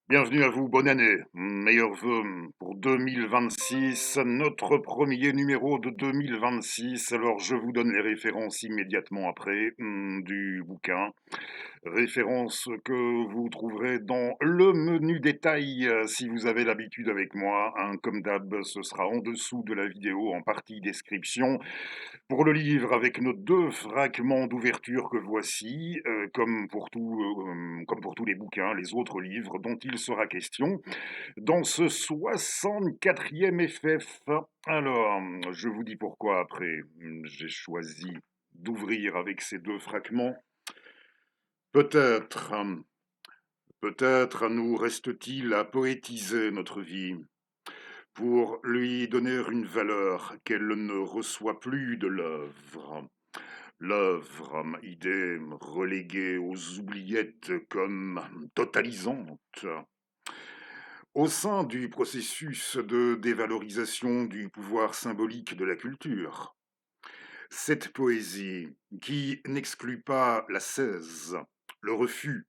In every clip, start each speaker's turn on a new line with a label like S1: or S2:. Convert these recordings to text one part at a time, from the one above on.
S1: Bienvenue à vous, bonne année. Meilleurs vœux pour 2026, notre premier numéro de 2026. Alors je vous donne les références immédiatement après du bouquin. Références que vous trouverez dans le menu détail si vous avez l'habitude avec moi, hein. Comme d'hab, ce sera en dessous de la vidéo en partie description. Pour le livre, avec nos deux fragments d'ouverture que voici, comme pour tous les bouquins, les autres livres dont il sera question, dans ce 64e FF. Alors, je vous dis pourquoi après j'ai choisi d'ouvrir avec ces deux fragments. Peut-être, peut-être nous reste-t-il à poétiser notre vie pour lui donner une valeur qu'elle ne reçoit plus de l'œuvre. L'œuvre, idée reléguée aux oubliettes comme totalisante. Au sein du processus de dévalorisation du pouvoir symbolique de la culture, cette poésie, qui n'exclut pas l'ascèse, le refus,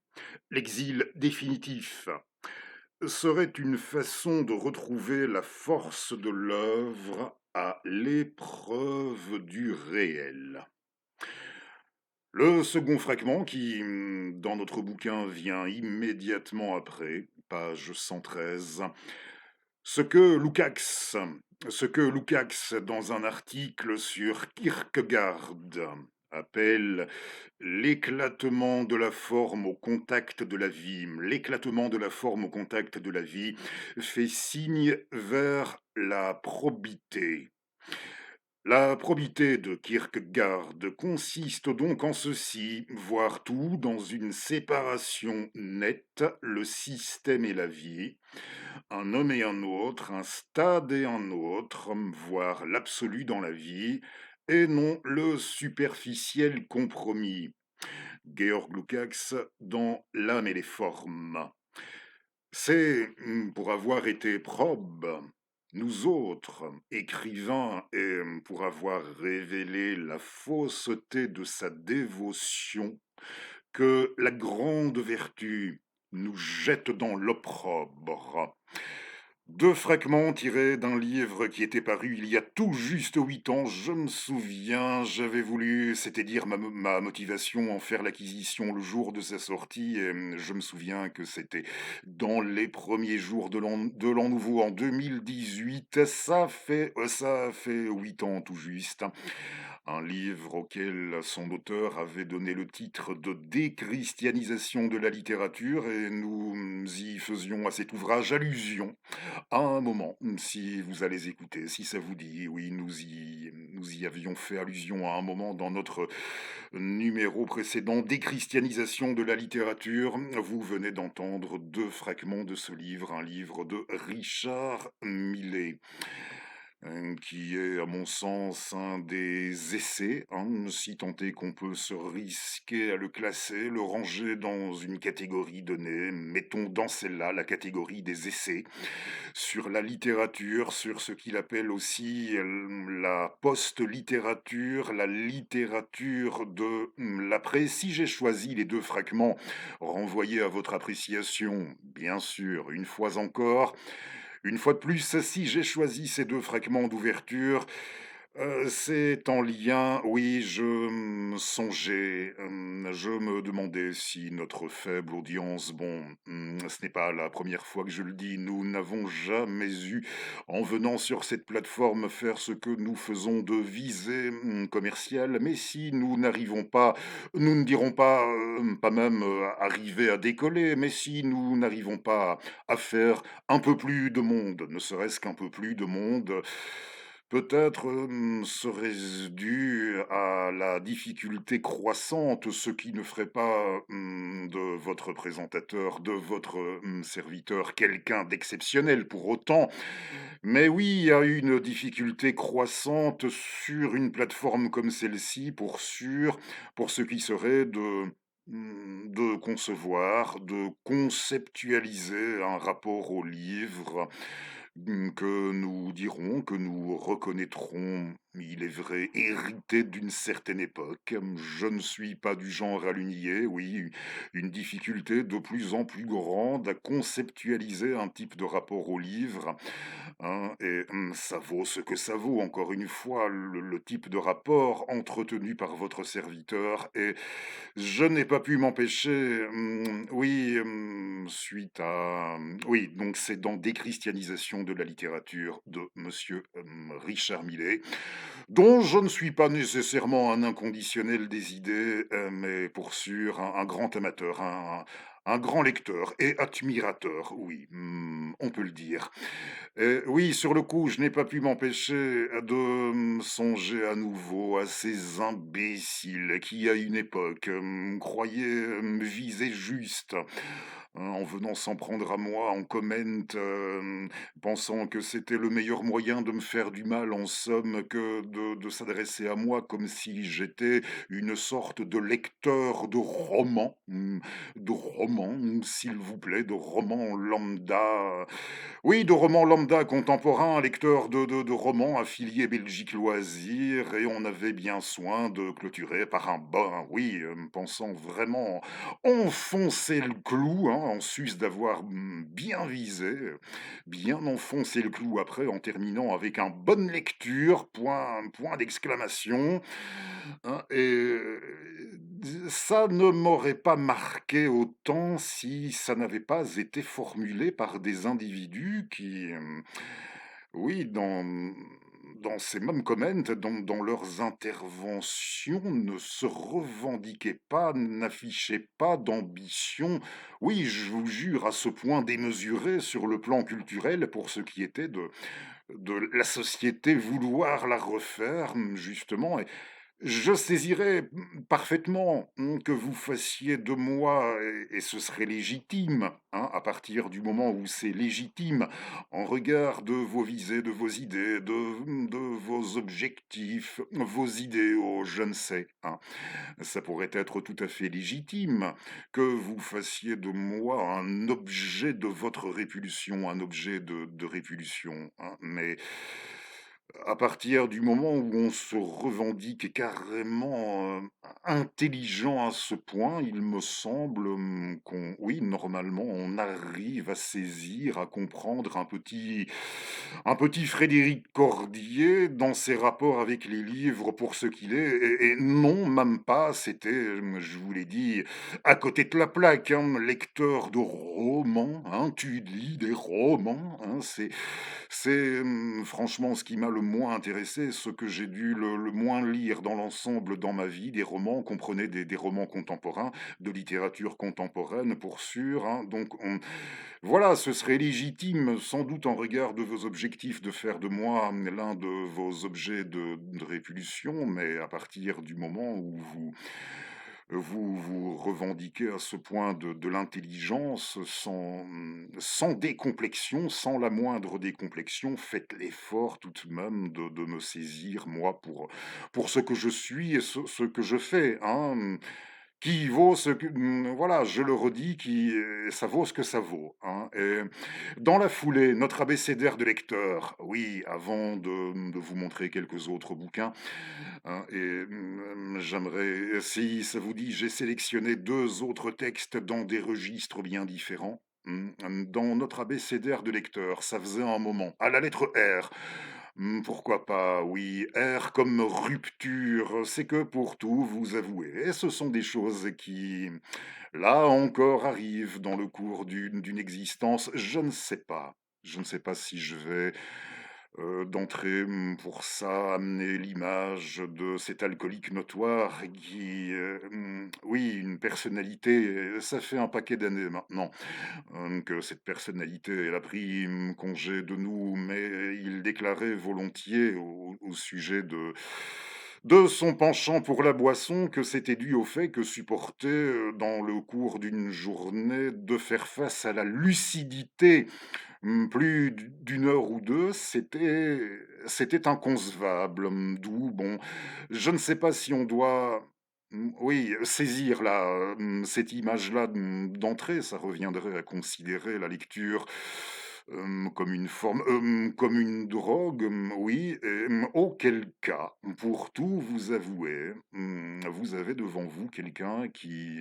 S1: l'exil définitif, serait une façon de retrouver la force de l'œuvre à l'épreuve du réel. Le second fragment qui, dans notre bouquin, vient immédiatement après, page 113, ce que Lukács, ce que Lukács, dans un article sur Kierkegaard, appelle l'éclatement de la forme au contact de la vie, l'éclatement de la forme au contact de la vie, fait signe vers la probité. La probité de Kierkegaard consiste donc en ceci, voir tout dans une séparation nette, le système et la vie, un homme et un autre, un stade et un autre, voir l'absolu dans la vie, et non le superficiel compromis. Georg Lukács dans L'âme et les formes. C'est pour avoir été probes, nous autres, écrivains, et pour avoir révélé la fausseté de sa dévotion, que la grande vertu nous jette dans l'opprobre. Deux fragments tirés d'un livre qui était paru il y a tout juste 8 ans, je me souviens, j'avais voulu, c'était dire ma motivation en faire l'acquisition le jour de sa sortie, et je me souviens que c'était dans les premiers jours de l'an nouveau en 2018, ça fait 8 ans tout juste. Un livre auquel son auteur avait donné le titre de déchristianisation de la littérature, et nous y faisions à cet ouvrage allusion à un moment, si vous allez écouter, si ça vous dit. Oui, nous y avions fait allusion à un moment dans notre numéro précédent, Déchristianisation de la littérature. Vous venez d'entendre deux fragments de ce livre, un livre de Richard Millet, qui est, à mon sens, un des essais, si tant est qu'on peut se risquer à le classer, le ranger dans une catégorie donnée. Mettons dans celle-là la catégorie des essais sur la littérature, sur ce qu'il appelle aussi la post-littérature, la littérature de l'après. Si j'ai choisi les deux fragments renvoyés à votre appréciation, bien sûr, une fois de plus, si j'ai choisi ces deux fragments d'ouverture, c'est en lien, oui, je songeais, je me demandais si notre faible audience, bon, ce n'est pas la première fois que je le dis, nous n'avons jamais eu, en venant sur cette plateforme, faire ce que nous faisons de visée commerciale, mais si nous n'arrivons pas, nous ne dirons pas, pas même arriver à décoller, mais si nous n'arrivons pas à faire un peu plus de monde, ne serait-ce qu'un peu plus de monde, peut-être serait-ce dû à la difficulté croissante, ce qui ne ferait pas de votre présentateur, de votre serviteur, quelqu'un d'exceptionnel pour autant. Mais oui, il y a une difficulté croissante sur une plateforme comme celle-ci, pour sûr, pour ce qui serait de concevoir, de conceptualiser un rapport au livre, que nous dirons, que nous reconnaîtrons il est vrai, hérité d'une certaine époque. Je ne suis pas du genre à le nier, oui, une difficulté de plus en plus grande à conceptualiser un type de rapport au livre, hein, et ça vaut ce que ça vaut. Encore une fois, le type de rapport entretenu par votre serviteur, et je n'ai pas pu m'empêcher, oui, suite à, oui, donc c'est dans Déchristianisation de la littérature de monsieur, Richard Millet, dont je ne suis pas nécessairement un inconditionnel des idées, mais pour sûr un grand amateur, un grand lecteur et admirateur, oui, on peut le dire. Oui, sur le coup, je n'ai pas pu m'empêcher de, songer à nouveau à ces imbéciles qui, à une époque, croyaient, me viser juste, hein, en venant s'en prendre à moi en comment, pensant que c'était le meilleur moyen de me faire du mal, en somme, que de s'adresser à moi comme si j'étais une sorte de lecteur de romans, s'il vous plaît, de romans lambda, oui, de romans lambda contemporains, lecteur de romans affiliés Belgique Loisirs, et on avait bien soin de clôturer par un bon oui, pensant vraiment enfoncer le clou, hein, en sus d'avoir, bien visé, bien enfoncé le clou après en terminant avec un «bonne lecture», point d'exclamation, hein, ça ne m'aurait pas marqué autant si ça n'avait pas été formulé par des individus qui, oui, dans ces mêmes comments, dans leurs interventions, ne se revendiquaient pas, n'affichaient pas d'ambition, oui, je vous jure, à ce point démesuré sur le plan culturel pour ce qui était de la société vouloir la refaire, justement, et je saisirais, parfaitement, que vous fassiez de moi, et ce serait légitime, hein, à partir du moment où c'est légitime, en regard de vos visées, de vos idées, de vos objectifs, vos idéaux, je ne sais, hein. Ça pourrait être tout à fait légitime que vous fassiez de moi un objet de votre répulsion, un objet de répulsion, hein, mais à partir du moment où on se revendique carrément, intelligent à ce point, il me semble, qu'on oui, normalement, on arrive à saisir, à comprendre un petit Frédéric Cordier dans ses rapports avec les livres pour ce qu'il est, et non, même pas, c'était, je vous l'ai dit, à côté de la plaque, hein, lecteur de romans, hein, tu lis des romans, hein, c'est, franchement ce qui m'a le moins intéressé, ce que j'ai dû le moins lire dans l'ensemble dans ma vie, des romans, comprenez des romans contemporains, de littérature contemporaine pour sûr, hein, donc voilà, ce serait légitime, sans doute en regard de vos objectifs, de faire de moi l'un de vos objets de répulsion, mais à partir du moment où vous revendiquez à ce point de l'intelligence sans décomplexion, sans la moindre décomplexion, faites l'effort tout de même de me saisir, moi, pour ce que je suis et ce que je fais, hein, qui vaut ce que, voilà, je le redis, ça vaut ce que ça vaut, hein, et dans la foulée, notre abécédaire de lecteurs, oui, avant de vous montrer quelques autres bouquins, hein, et j'aimerais, si ça vous dit, j'ai sélectionné 2 autres textes dans des registres bien différents. Dans notre abécédaire de lecteurs, ça faisait un moment, à la lettre R. Pourquoi pas, oui, R comme rupture, c'est que pour tout vous avouer, et ce sont des choses qui, là encore, arrivent dans le cours d'une existence. Je ne sais pas si je vais, d'entrée, pour ça, amener l'image de cet alcoolique notoire qui, oui, une personnalité, ça fait un paquet d'années maintenant, que cette personnalité, elle a pris, congé de nous, mais il déclarait volontiers au sujet de son penchant pour la boisson que c'était dû au fait que supporter, dans le cours d'une journée, de faire face à la lucidité, plus d'une heure ou 2, c'était inconcevable, d'où bon, je ne sais pas si on doit, oui, saisir cette image-là, d'entrée, ça reviendrait à considérer la lecture comme une forme, comme une drogue, oui, auquel cas, pour tout vous avouer, vous avez devant vous quelqu'un qui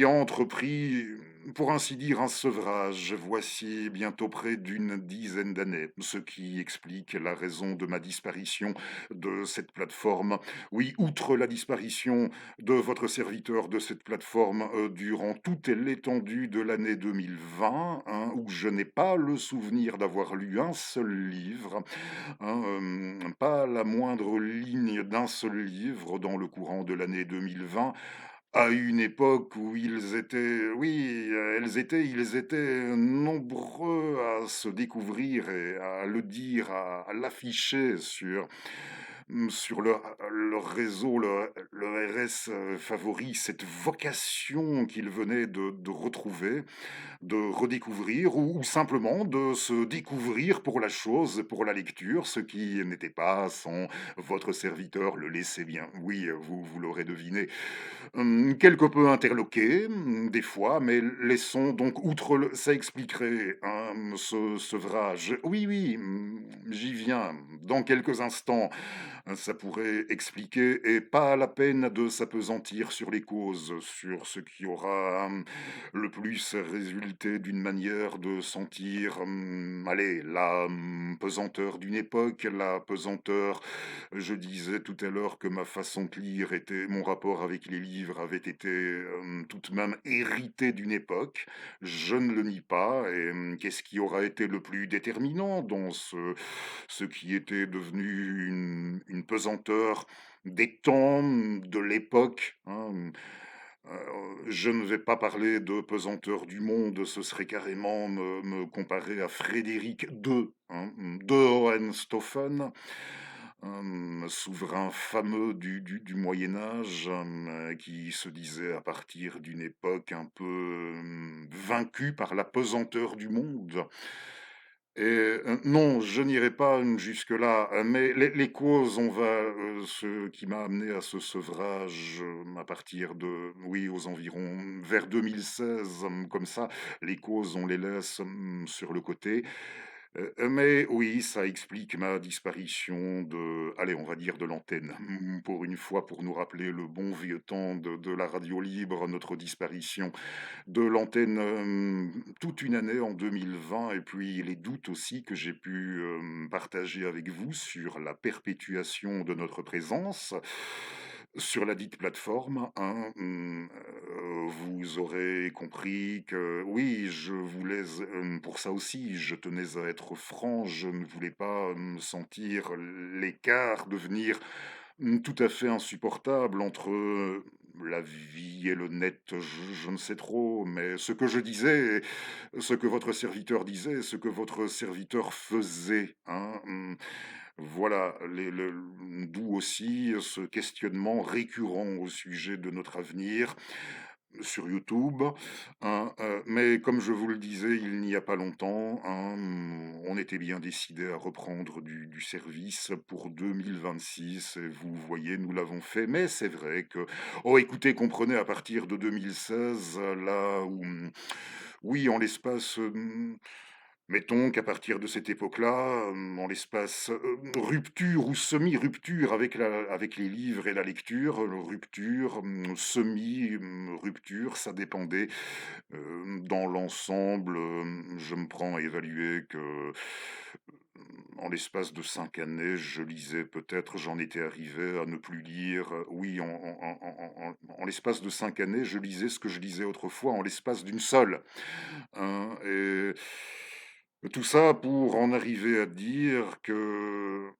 S1: a entrepris, pour ainsi dire, un sevrage, voici bientôt près d'une dizaine d'années, ce qui explique la raison de ma disparition de cette plateforme. Oui, outre la disparition de votre serviteur de cette plateforme, durant toute l'étendue de l'année 2020, hein, où je n'ai pas le souvenir d'avoir lu un seul livre, hein, pas la moindre ligne d'un seul livre dans le courant de l'année 2020, à une époque où ils étaient oui, ils étaient nombreux à se découvrir et à le dire, à l'afficher sur leur réseau, le RS, favori, cette vocation qu'ils venaient de retrouver, de redécouvrir ou simplement de se découvrir pour la chose, pour la lecture, ce qui n'était pas sans votre serviteur le laissait bien. Oui, vous l'aurez deviné, quelque peu interloqué, des fois, mais laissons donc outre le ça expliquerait, ce sevrage. Oui, oui, j'y viens dans quelques instants. Ça pourrait expliquer et pas la peine de s'appesantir sur les causes, sur ce qui aura, le plus résulté d'une manière de sentir, allez, la, pesanteur d'une époque, la pesanteur je disais tout à l'heure que ma façon de lire était mon rapport avec les livres avait été, tout de même hérité d'une époque. Je ne le nie pas et qu'est-ce qui aura été le plus déterminant dans ce qui était devenu une pesanteur des temps, de l'époque, hein? Je ne vais pas parler de pesanteur du monde, ce serait carrément me comparer à Frédéric II, hein, de Hohenstaufen, souverain fameux du Moyen Âge, qui se disait à partir d'une époque un peu, vaincue par la pesanteur du monde. Et non, je n'irai pas, jusque-là, mais les causes, on va, ce qui m'a amené à ce sevrage, à partir de oui, aux environs vers 2016, comme ça, les causes, on les laisse, sur le côté. Mais oui, ça explique ma disparition de allez, on va dire de l'antenne. Pour une fois, pour nous rappeler le bon vieux temps de la radio libre, notre disparition de l'antenne, toute une année en 2020 et puis les doutes aussi que j'ai pu, partager avec vous sur la perpétuation de notre présence sur la dite plateforme, hein, vous aurez compris que oui, je voulais pour ça aussi, je tenais à être franc, je ne voulais pas me sentir l'écart devenir tout à fait insupportable entre, la vie et le net, je ne sais trop, mais ce que je disais, ce que votre serviteur disait, ce que votre serviteur faisait, hein, voilà, d'où aussi ce questionnement récurrent au sujet de notre avenir sur YouTube, hein, mais comme je vous le disais il n'y a pas longtemps, hein, on était bien décidé à reprendre du service pour 2026 et vous voyez, nous l'avons fait. Mais c'est vrai que oh écoutez, comprenez à partir de 2016, là où, oui, en l'espace, mettons qu'à partir de cette époque-là, en l'espace, rupture ou semi-rupture avec les livres et la lecture, rupture, rupture, ça dépendait. Dans l'ensemble, je me prends à évaluer que, en l'espace de 5 années, je lisais peut-être j'en étais arrivé à ne plus lire, oui, en l'espace de 5 années, je lisais ce que je lisais autrefois en l'espace d'une seule, hein et tout ça pour en arriver à dire que,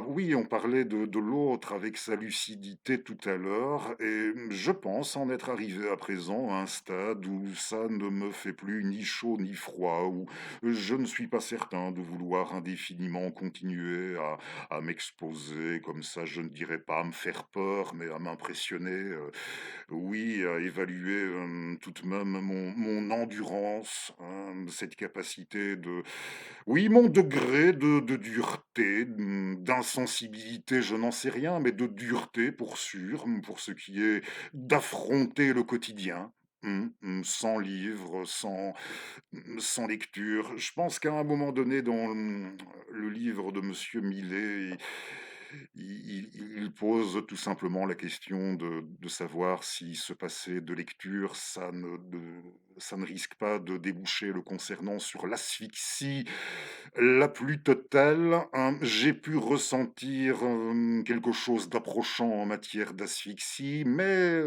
S1: oui, on parlait de l'autre avec sa lucidité tout à l'heure et je pense en être arrivé à présent à un stade où ça ne me fait plus ni chaud ni froid, où je ne suis pas certain de vouloir indéfiniment continuer à m'exposer comme ça, je ne dirais pas à me faire peur, mais à m'impressionner, oui, à évaluer, tout de même mon endurance, cette capacité de oui, mon degré de dureté, d'insensibilité, je n'en sais rien, mais de dureté pour sûr, pour ce qui est d'affronter le quotidien. sans livre, sans lecture. Je pense qu'à un moment donné dans, le livre de monsieur Millet, il pose tout simplement la question de savoir si se passer de lecture, ça ne risque pas de déboucher le concernant sur l'asphyxie la plus totale, hein. J'ai pu ressentir, quelque chose d'approchant en matière d'asphyxie, mais,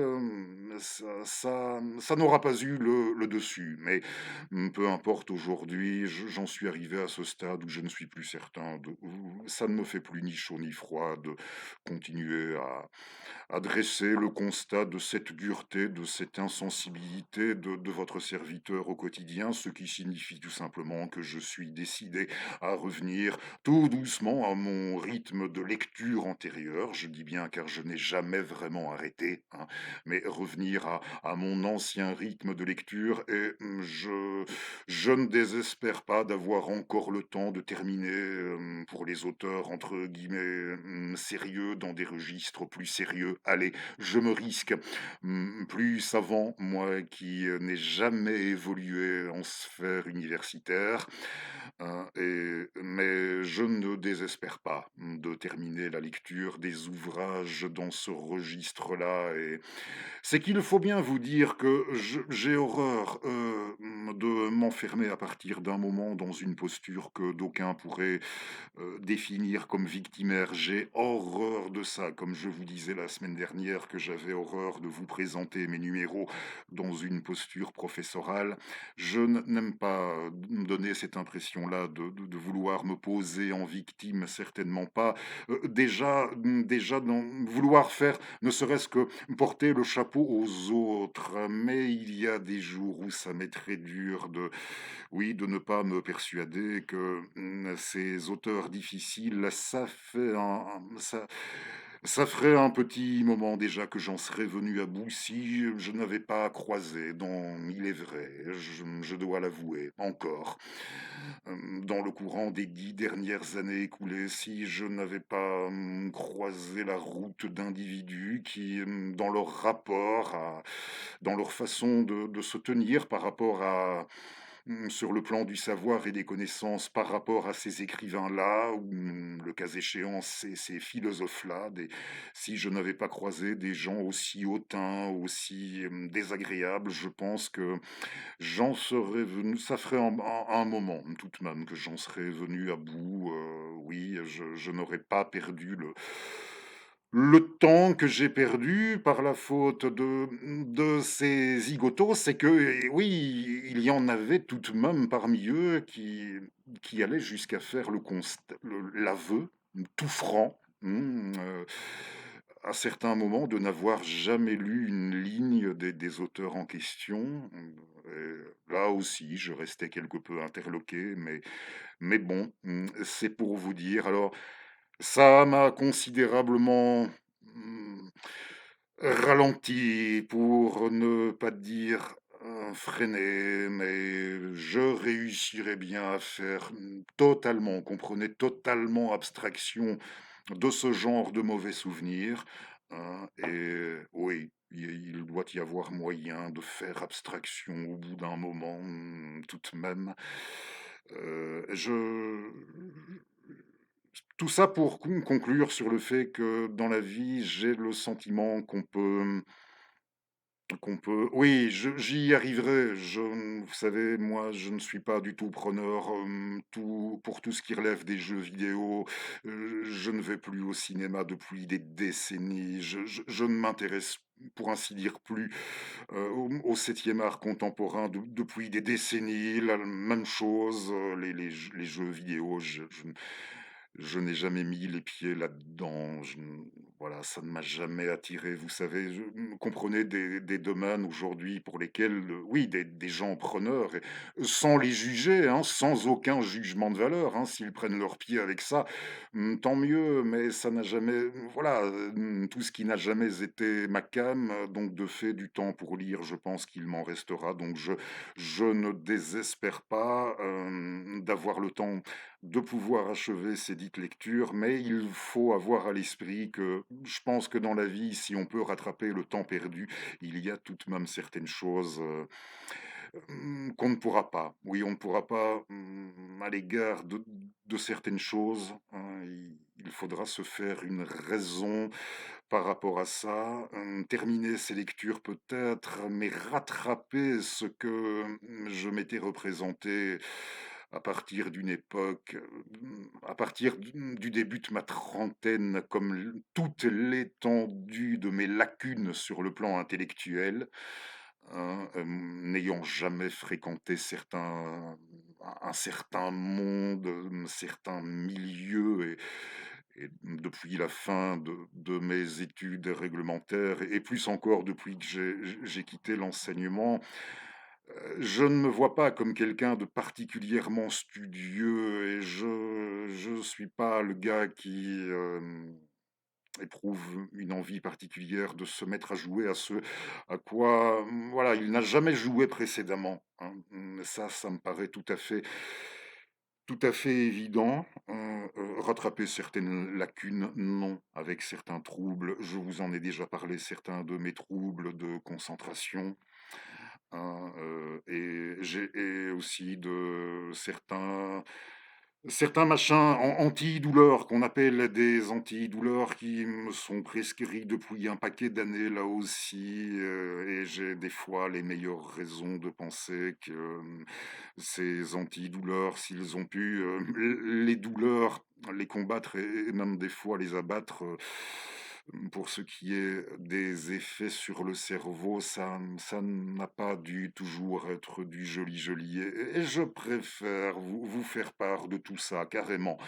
S1: ça n'aura pas eu le dessus. Mais, peu importe aujourd'hui, j'en suis arrivé à ce stade où je ne suis plus certain de où ça ne me fait plus ni chaud ni froid de continuer à dresser le constat de cette dureté, de cette insensibilité de votre serviteur au quotidien, ce qui signifie tout simplement que je suis décidé à revenir tout doucement à mon rythme de lecture antérieur. Je dis bien car je n'ai jamais vraiment arrêté, hein, mais revenir à mon ancien rythme de lecture et je ne désespère pas d'avoir encore le temps de terminer, pour les auteurs entre guillemets, «sérieux» dans des registres plus sérieux. Allez, je me risque, plus savant, moi qui, n'ai jamais évolué en sphère universitaire, mais je ne désespère pas, de terminer la lecture des ouvrages dans ce registre-là et c'est qu'il faut bien vous dire que j'ai horreur, de m'enfermer à partir d'un moment dans une posture que d'aucuns pourraient, définir comme victimaire. J'ai horreur de ça, comme je vous disais la semaine dernière que j'avais horreur de vous présenter mes numéros dans une posture professorale. Je n'aime pas, me donner cette impression-là de vouloir me poser en victime, certainement pas. Déjà dans vouloir faire ne serait-ce que porter le chapeau aux autres, mais il y a des jours où ça m'est très dur oui, de ne pas me persuader que, ces auteurs difficiles, ça ferait un petit moment déjà que j'en serais venu à bout si je n'avais pas croisé dans il est vrai, je dois l'avouer, encore, dans le courant des 10 dernières années écoulées, si je n'avais pas, croisé la route d'individus qui, dans leur rapport à dans leur façon de se tenir par rapport à sur le plan du savoir et des connaissances par rapport à ces écrivains-là ou, le cas échéant, ces philosophes-là, si je n'avais pas croisé des gens aussi hautains, aussi, désagréables, je pense que j'en serais venu ça ferait un moment tout de même que j'en serais venu à bout, oui, je n'aurais pas perdu le temps que j'ai perdu par la faute de ces zigotos, c'est que, oui, il y en avait tout de même parmi eux qui allaient jusqu'à faire l'aveu, tout franc, à certains moments, de n'avoir jamais lu une ligne des auteurs en question. Là aussi, je restais quelque peu interloqué, mais bon, c'est pour vous dire. Alors ça m'a considérablement, ralenti pour ne pas dire, freiné, mais je réussirais bien à faire, totalement, comprenez, totalement abstraction de ce genre de mauvais souvenirs, et oui, il doit y avoir moyen de faire abstraction au bout d'un moment, tout de même. Je tout ça pour conclure sur le fait que dans la vie, j'ai le sentiment qu'on peut oui, j'y arriverai. Vous savez, moi, je ne suis pas du tout preneur, pour tout ce qui relève des jeux vidéo, je ne vais plus au cinéma depuis des décennies. Je ne m'intéresse, pour ainsi dire, plus, au 7e art contemporain depuis des décennies. La même chose, les jeux vidéo, je n'ai jamais mis les pieds là-dedans, voilà, ça ne m'a jamais attiré. Vous savez, comprenez des domaines aujourd'hui pour lesquels, oui, des gens preneurs et sans les juger, hein, sans aucun jugement de valeur, hein, s'ils prennent leurs pieds avec ça, tant mieux, mais ça n'a jamais voilà, tout ce qui n'a jamais été ma came, donc de fait, du temps pour lire, je pense qu'il m'en restera, donc je ne désespère pas, d'avoir le temps de pouvoir achever ces dites lectures, mais il faut avoir à l'esprit que je pense que dans la vie, si on peut rattraper le temps perdu, il y a tout de même certaines choses qu'on ne pourra pas. Oui, on ne pourra pas à l'égard de certaines choses, hein. Il faudra se faire une raison par rapport à ça, terminer ces lectures peut-être, mais rattraper ce que je m'étais représenté à partir d'une époque, à partir du début de ma trentaine, comme toute l'étendue de mes lacunes sur le plan intellectuel, hein, n'ayant jamais fréquenté un certain monde, certains milieux et depuis la fin de mes études réglementaires et plus encore depuis que j'ai quitté l'enseignement, je ne me vois pas comme quelqu'un de particulièrement studieux et je suis pas le gars qui, éprouve une envie particulière de se mettre à jouer à ce à quoi, voilà, il n'a jamais joué précédemment, hein. Ça me paraît tout à fait évident. Rattraper certaines lacunes, non. Avec certains troubles, je vous en ai déjà parlé, certains de mes troubles de concentration, hein, et aussi de certains machins antidouleurs qu'on appelle des antidouleurs qui me sont prescrits depuis un paquet d'années là aussi, et j'ai des fois les meilleures raisons de penser que, ces antidouleurs, s'ils ont pu, les douleurs, les combattre et même des fois les abattre, pour ce qui est des effets sur le cerveau, ça n'a pas dû toujours être du joli joli et je préfère vous faire part de tout ça carrément.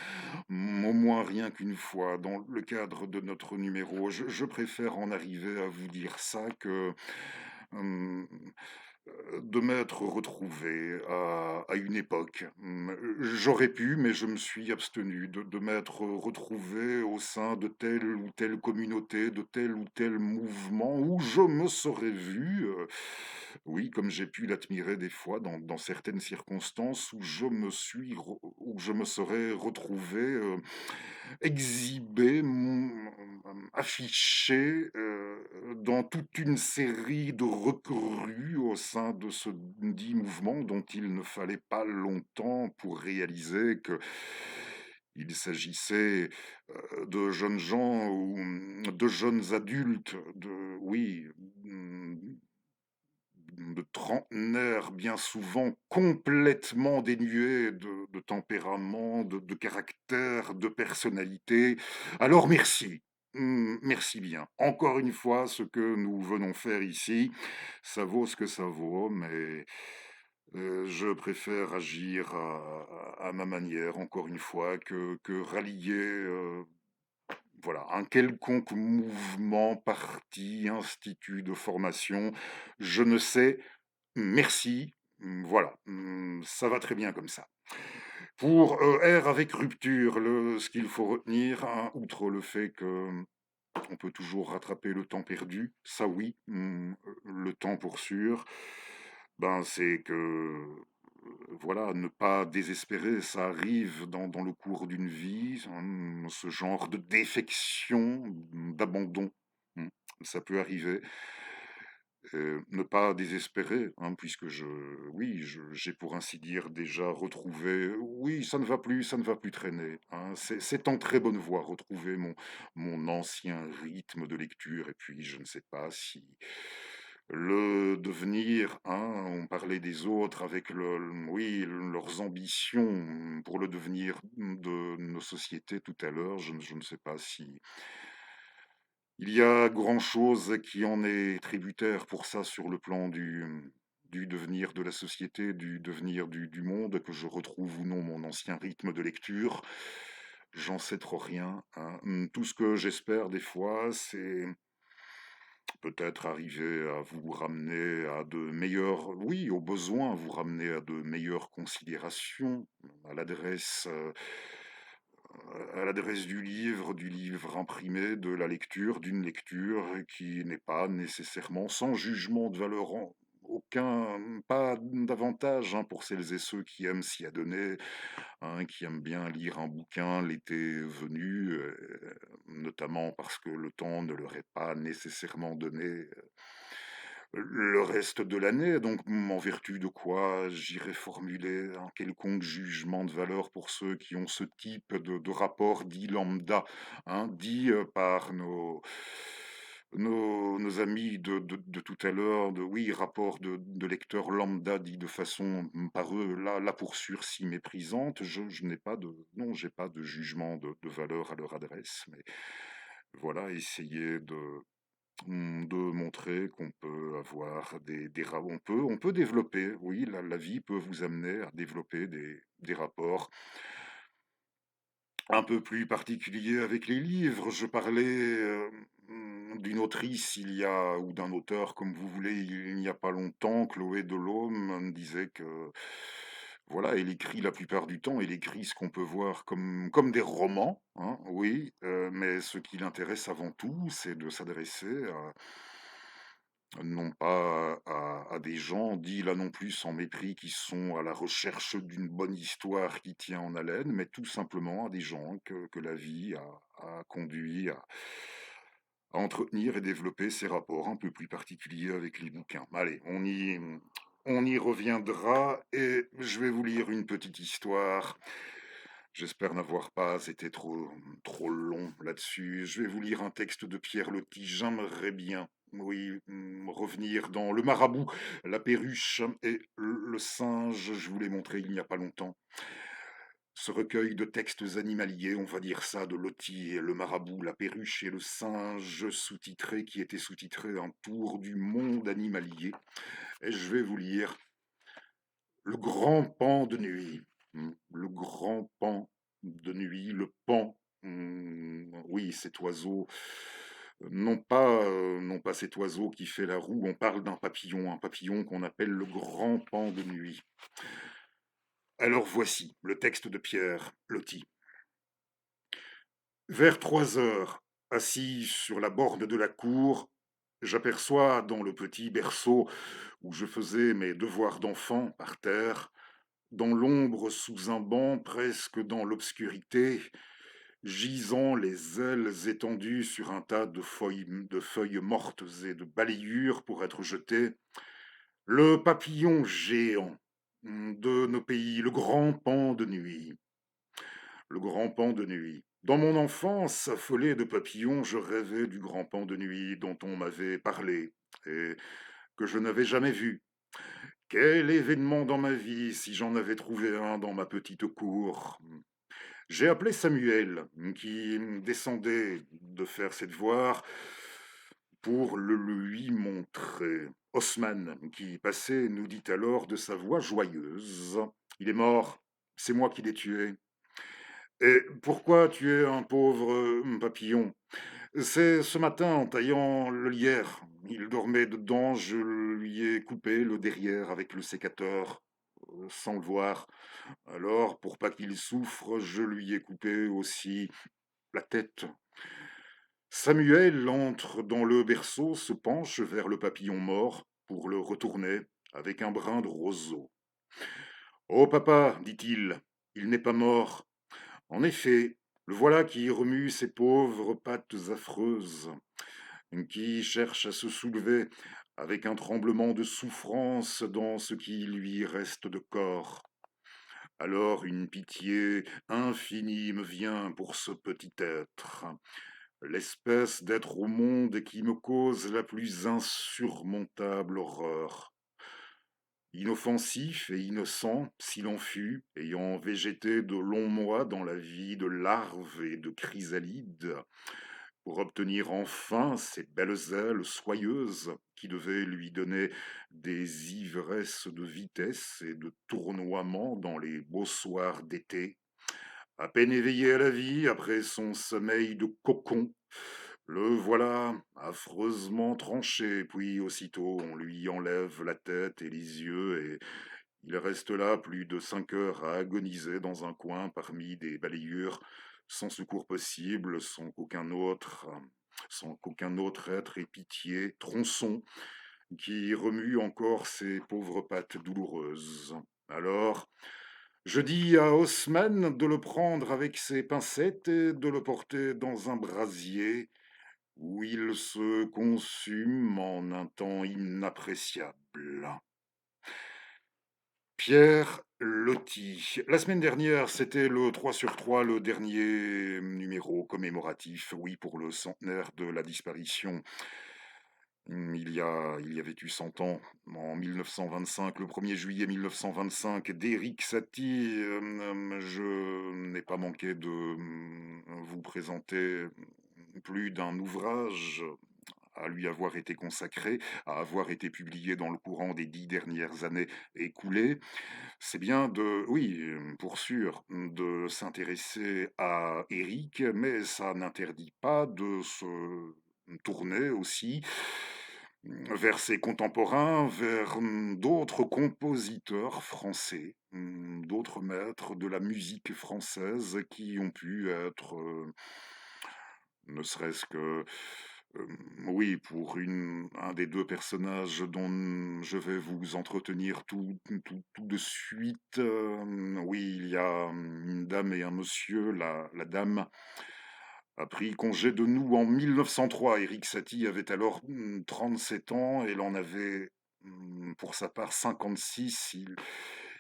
S1: Au moins rien qu'une fois dans le cadre de notre numéro. Je préfère en arriver à vous dire ça que, hem de m'être retrouvé à une époque. J'aurais pu, mais je me suis abstenu de m'être retrouvé au sein de telle ou telle communauté, de tel ou tel mouvement où je me serais vu, oui, comme j'ai pu l'admirer des fois dans certaines circonstances où je me serais retrouvé, exhibé, affiché, dans toute une série de recrues au sein de ce dit mouvement dont il ne fallait pas longtemps pour réaliser qu'il s'agissait, de jeunes gens ou, de jeunes adultes, de trentenaires bien souvent complètement dénués de tempérament, de caractère, de personnalité. Alors merci, merci bien. Encore une fois, ce que nous venons faire ici, ça vaut ce que ça vaut, mais, je préfère agir à ma manière, encore une fois, que rallier, voilà, un quelconque mouvement, parti, institut de formation, je ne sais. Merci, voilà, ça va très bien comme ça. Pour, R avec rupture, ce qu'il faut retenir, hein, outre le fait que, on peut toujours rattraper le temps perdu, ça oui, le temps pour sûr, ben, c'est que, voilà, ne pas désespérer, ça arrive dans le cours d'une vie, ce genre de défection, d'abandon, mmh, ça peut arriver. Ne pas désespérer, hein, puisque j'ai pour ainsi dire déjà retrouvé oui, ça ne va plus traîner, hein. C'est en très bonne voie, retrouver mon ancien rythme de lecture et puis je ne sais pas si le devenir, hein, on parlait des autres avec leurs ambitions pour le devenir de nos sociétés tout à l'heure, je ne sais pas si il y a grand-chose qui en est tributaire pour ça sur le plan du devenir de la société, du devenir du monde, que je retrouve ou non mon ancien rythme de lecture. J'en sais trop rien, hein. Tout ce que j'espère des fois, c'est peut-être arriver à vous ramener à de meilleures oui, au besoin, vous ramener à de meilleures considérations à l'adresse, à l'adresse du livre imprimé, de la lecture, d'une lecture qui n'est pas nécessairement sans jugement de valeur pas d'avantage hein, pour celles et ceux qui aiment s'y adonner, hein, qui aiment bien lire un bouquin l'été venu, notamment parce que le temps ne leur est pas nécessairement donné le reste de l'année, donc en vertu de quoi j'irais formuler un quelconque jugement de valeur pour ceux qui ont ce type de rapport dit lambda, hein, dit par nos amis de tout à l'heure, oui, rapport de lecteur lambda dit de façon par eux, là pour sûr, si méprisante, je n'ai pas de, non, j'ai pas de jugement de valeur à leur adresse, mais voilà, essayer de montrer qu'on peut avoir on peut développer, oui, la vie peut vous amener à développer des rapports un peu plus particuliers avec les livres. Je parlais d'une autrice ou d'un auteur, comme vous voulez, il n'y a pas longtemps, Chloé Delhomme me disait que, voilà, elle écrit la plupart du temps, elle écrit ce qu'on peut voir comme des romans, hein, oui, mais ce qui l'intéresse avant tout, c'est de s'adresser non pas à des gens, dits là non plus sans mépris, qui sont à la recherche d'une bonne histoire qui tient en haleine, mais tout simplement à des gens que la vie a conduit à entretenir et développer ces rapports un peu plus particuliers avec les bouquins. Allez, on y reviendra et je vais vous lire une petite histoire. J'espère n'avoir pas été trop long là-dessus. Je vais vous lire un texte de Pierre Loti. J'aimerais bien, oui, revenir dans Le Marabout, la perruche et le singe. Je vous l'ai montré il n'y a pas longtemps. Ce recueil de textes animaliers, on va dire ça, de Loti et Le Marabout, la perruche et le singe, sous-titré, qui était sous-titré Un tour du monde animalier. Et je vais vous lire Le grand pan de nuit. Le grand pan de nuit, le pan. Oui, cet oiseau, non pas cet oiseau qui fait la roue, on parle d'un papillon, un papillon qu'on appelle le grand pan de nuit. Alors voici le texte de Pierre Loti. Vers 3 heures, assis sur la borne de la cour, j'aperçois dans le petit berceau où je faisais mes devoirs d'enfant par terre, dans l'ombre sous un banc, presque dans l'obscurité, gisant les ailes étendues sur un tas de feuilles mortes et de balayures pour être jetées, le papillon géant de nos pays, le grand pan de nuit. Le grand pan de nuit. Dans mon enfance, affolé de papillons, je rêvais du grand pan de nuit dont on m'avait parlé et que je n'avais jamais vu. Quel événement dans ma vie si j'en avais trouvé un dans ma petite cour. J'ai appelé Samuel, qui descendait de faire ses devoirs, pour le lui montrer. Haussmann, qui passait, nous dit alors de sa voix joyeuse: Il est mort, c'est moi qui l'ai tué. Et pourquoi tuer un pauvre papillon? C'est ce matin, en taillant le lierre. Il dormait dedans, je lui ai coupé le derrière avec le sécateur, sans le voir. Alors, pour pas qu'il souffre, je lui ai coupé aussi la tête. Samuel entre dans le berceau, se penche vers le papillon mort pour le retourner avec un brin de roseau. Oh papa, dit-il, il n'est pas mort. En effet, le voilà qui remue ses pauvres pattes affreuses, qui cherche à se soulever avec un tremblement de souffrance dans ce qui lui reste de corps. Alors une pitié infinie me vient pour ce petit être, l'espèce d'être au monde qui me cause la plus insurmontable horreur. Inoffensif et innocent, s'il en fut, ayant végété de longs mois dans la vie de larves et de chrysalides, pour obtenir enfin ces belles ailes soyeuses qui devaient lui donner des ivresses de vitesse et de tournoiement dans les beaux soirs d'été, à peine éveillé à la vie après son sommeil de cocon, le voilà affreusement tranché, puis aussitôt on lui enlève la tête et les yeux, et il reste là plus de 5 heures à agoniser dans un coin parmi des balayures, sans secours possible, sans qu'aucun autre être ait pitié, tronçon, qui remue encore ses pauvres pattes douloureuses. Alors, je dis à Haussmann de le prendre avec ses pincettes et de le porter dans un brasier où il se consume en un temps inappréciable. Pierre Loti. La semaine dernière, c'était le 3 sur 3, le dernier numéro commémoratif, oui, pour le centenaire de la disparition. Il y avait eu 100 ans, en 1925, le 1er juillet 1925, d'Éric Satie. Je n'ai pas manqué de vous présenter plus d'un ouvrage à lui avoir été consacré, à avoir été publié dans le courant des 10 dernières années écoulées. C'est bien de, oui, pour sûr, de s'intéresser à Éric, mais ça n'interdit pas de se tourner aussi vers ses contemporains, vers d'autres compositeurs français, d'autres maîtres de la musique française qui ont pu être, ne serait-ce que, euh, oui, pour un des deux personnages dont je vais vous entretenir tout de suite. Oui, il y a une dame et un monsieur. La dame a pris congé de nous en 1903. Éric Satie avait alors 37 ans et il en avait pour sa part 56.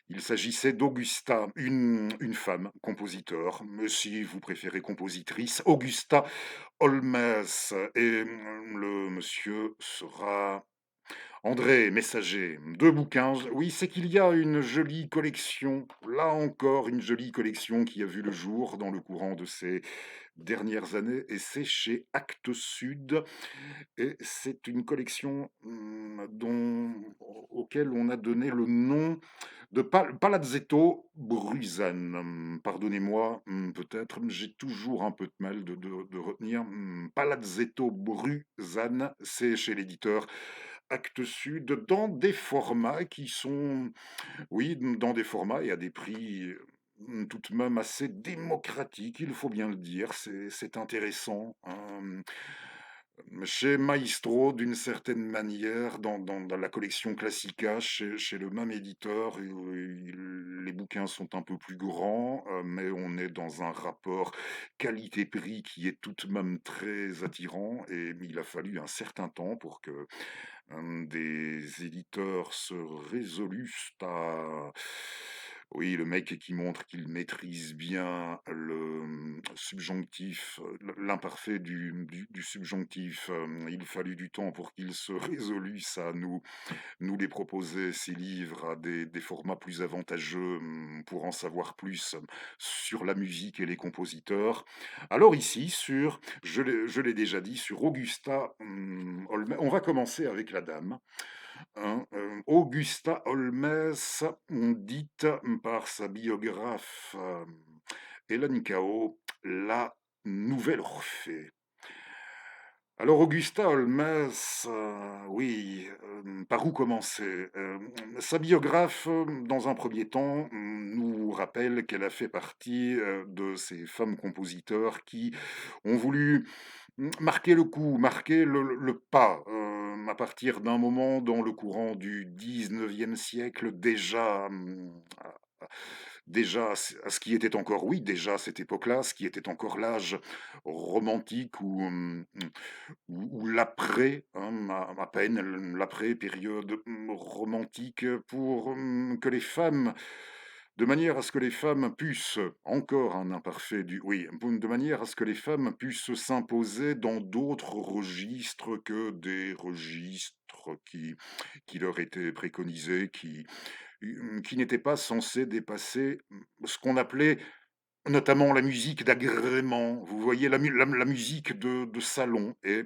S1: Il s'agissait d'Augusta, une femme, compositeur, mais si vous préférez compositrice, Augusta Holmes. Et le monsieur sera André Messager. Deux bouquins. Oui, c'est qu'il y a une jolie collection, là encore une jolie collection qui a vu le jour dans le courant de ces dernières années, et c'est chez Actes Sud. Et c'est une collection auquel on a donné le nom de Palazzetto Bruzane. Pardonnez-moi, peut-être, j'ai toujours un peu de mal de retenir. Palazzetto Bruzane, c'est chez l'éditeur Actes Sud, dans des formats qui sont, oui, dans des formats et à des prix tout de même assez démocratiques, il faut bien le dire. C'est intéressant, hein. Chez Maestro, d'une certaine manière, dans la collection Classica, chez le même éditeur, les bouquins sont un peu plus grands, mais on est dans un rapport qualité-prix qui est tout de même très attirant, et il a fallu un certain temps pour que des éditeurs se résoluent à... Oui, le mec qui montre qu'il maîtrise bien le subjonctif, l'imparfait du subjonctif. Il fallut du temps pour qu'il se résolût à nous les proposer, ces livres, à des formats plus avantageux pour en savoir plus sur la musique et les compositeurs. Alors ici, je l'ai déjà dit, sur Augusta Holmes, on va commencer avec la dame. Hein, Augusta Holmes, dite par sa biographe Hélène Cao, la nouvelle Orphée. Alors Augusta Holmes, oui, par où commencer? Sa biographe, dans un premier temps, nous rappelle qu'elle a fait partie de ces femmes compositeurs qui ont voulu marquer le coup, marquer le pas, à partir d'un moment dans le courant du 19e siècle, déjà à ce qui était encore, oui, déjà à cette époque-là, ce qui était encore l'âge romantique ou l'après, hein, à peine l'après-période romantique, pour que les femmes, de manière à ce que les femmes puissent, encore un imparfait du, oui, de manière à ce que les femmes puissent s'imposer dans d'autres registres que des registres qui leur étaient préconisés, qui n'étaient pas censés dépasser ce qu'on appelait notamment la musique d'agrément. Vous voyez, la musique de salon. Et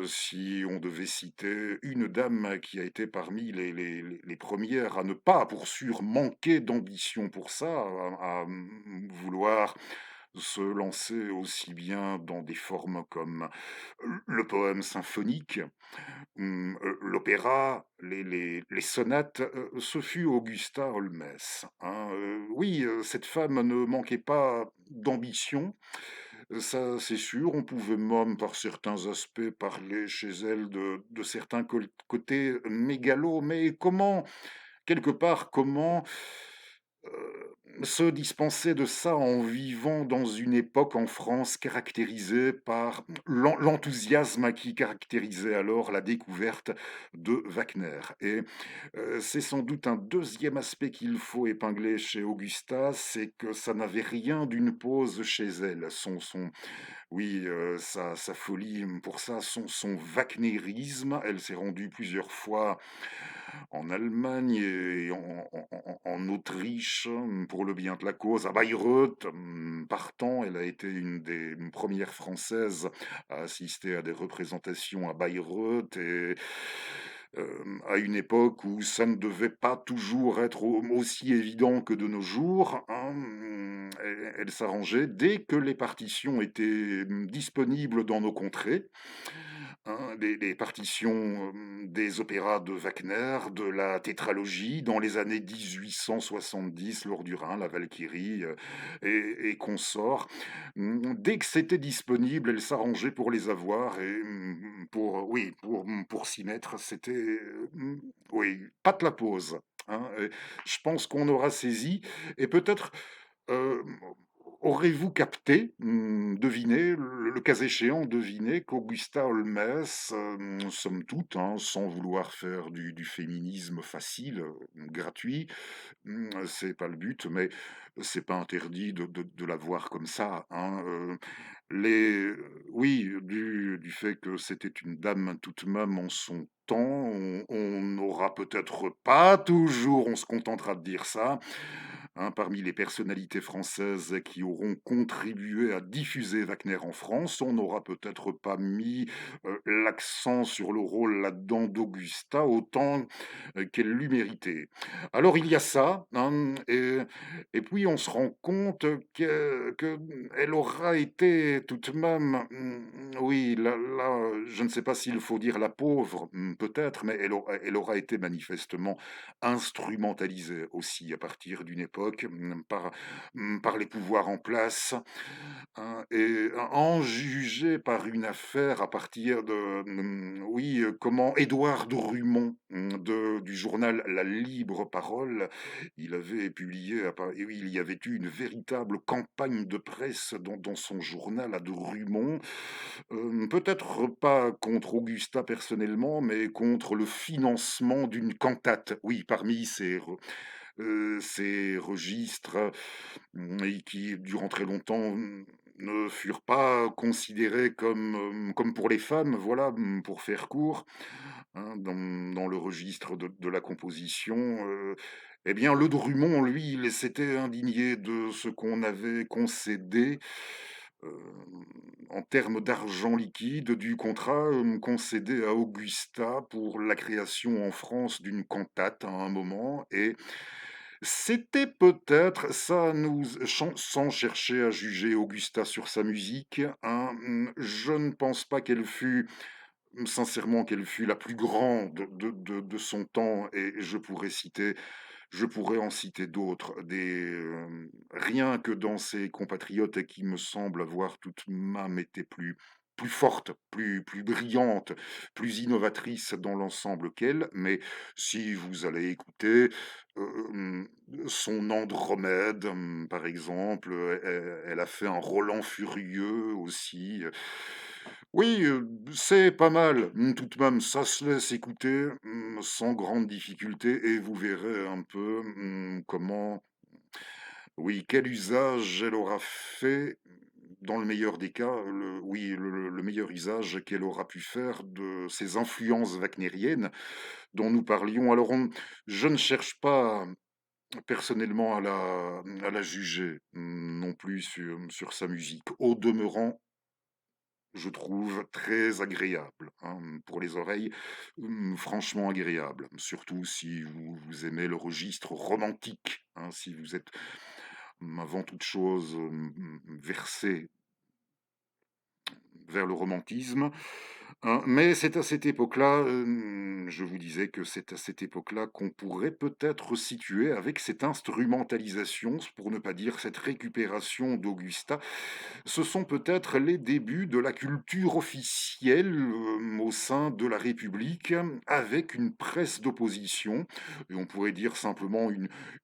S1: si on devait citer une dame qui a été parmi les premières à ne pas, pour sûr, manquer d'ambition pour ça, vouloir se lancer aussi bien dans des formes comme le poème symphonique, l'opéra, les sonates, ce fut Augusta Holmes, hein. Oui, cette femme ne manquait pas d'ambition, Ça, c'est sûr, on pouvait même, par certains aspects, parler chez elle de certains côtés mégalos, mais comment, quelque part, comment se dispenser de ça en vivant dans une époque en France caractérisée par l'enthousiasme qui caractérisait alors la découverte de Wagner. Et c'est sans doute un deuxième aspect qu'il faut épingler chez Augusta, c'est que ça n'avait rien d'une pause chez elle. Oui, sa folie pour ça, son wagnérisme. Elle s'est rendue plusieurs fois en Allemagne et en Autriche, pour le bien de la cause, à Bayreuth, partant. Elle a été une des premières Françaises à assister à des représentations à Bayreuth et à une époque où ça ne devait pas toujours être aussi évident que de nos jours, hein. Elle s'arrangeait dès que les partitions étaient disponibles dans nos contrées, hein, les partitions des opéras de Wagner, de la tétralogie dans les années 1870, lors du Rhin, la Valkyrie et consorts. Dès que c'était disponible, elle s'arrangeait pour les avoir et oui, pour s'y mettre, c'était oui, pas de la pause, hein. Et je pense qu'on aura saisi et peut-être Heu, aurez-vous capté, deviné, le cas échéant, deviné qu'Augusta Holmès, somme toute, hein, sans vouloir faire du féminisme facile, gratuit, c'est pas le but, mais c'est pas interdit de la voir comme ça, hein, les oui, du fait que c'était une dame toute même en son temps, on n'aura peut-être pas toujours, on se contentera de dire ça, hein, parmi les personnalités françaises qui auront contribué à diffuser Wagner en France, on n'aura peut-être pas mis l'accent sur le rôle là-dedans d'Augusta autant qu'elle l'eût mérité. Alors il y a ça, hein, et puis on se rend compte qu'elle aura été tout de même, oui, là, je ne sais pas s'il faut dire la pauvre, peut-être, mais elle aura été manifestement instrumentalisée aussi à partir d'une époque par les pouvoirs en place, hein, et en juger par une affaire à partir de, oui, comment Édouard de Rumont, du journal La Libre Parole, il avait publié, et oui, il y avait eu une véritable campagne de presse dans son journal à de Rumont, peut-être pas contre Augusta personnellement, mais contre le financement d'une cantate. Oui, parmi ces registres et qui, durant très longtemps, ne furent pas considérés comme pour les femmes, voilà, pour faire court, hein, dans le registre de la composition. Eh bien, le Drummond, lui, il s'était indigné de ce qu'on avait concédé en termes d'argent liquide du contrat concédé à Augusta pour la création en France d'une cantate à un moment. Et c'était peut-être, ça nous, sans chercher à juger Augusta sur sa musique, hein, je ne pense pas qu'elle fût, sincèrement, qu'elle fût la plus grande de son temps, et je pourrais en citer d'autres, rien que dans ses compatriotes qui me semblent avoir toute même été plus fortes, plus brillantes, plus innovatrices dans l'ensemble qu'elle. Mais si vous allez écouter son Andromède, par exemple, elle a fait un Roland Furieux aussi. Oui, c'est pas mal, tout de même, ça se laisse écouter, sans grande difficulté et vous verrez un peu, comment oui, quel usage elle aura fait, dans le meilleur des cas, le meilleur usage qu'elle aura pu faire de ces influences wagnériennes dont nous parlions. Alors je ne cherche pas personnellement à la juger, non plus sur sa musique. Au demeurant, je trouve très agréable, hein, pour les oreilles, franchement agréable. Surtout si vous aimez le registre romantique, hein, si vous êtes, avant toute chose, versé vers le romantisme. Hein, mais c'est à cette époque-là, je vous disais que c'est à cette époque-là qu'on pourrait peut-être situer avec cette instrumentalisation, pour ne pas dire cette récupération d'Augusta. Ce sont peut-être les débuts de la culture officielle, au sein de la République, avec une presse d'opposition et on pourrait dire simplement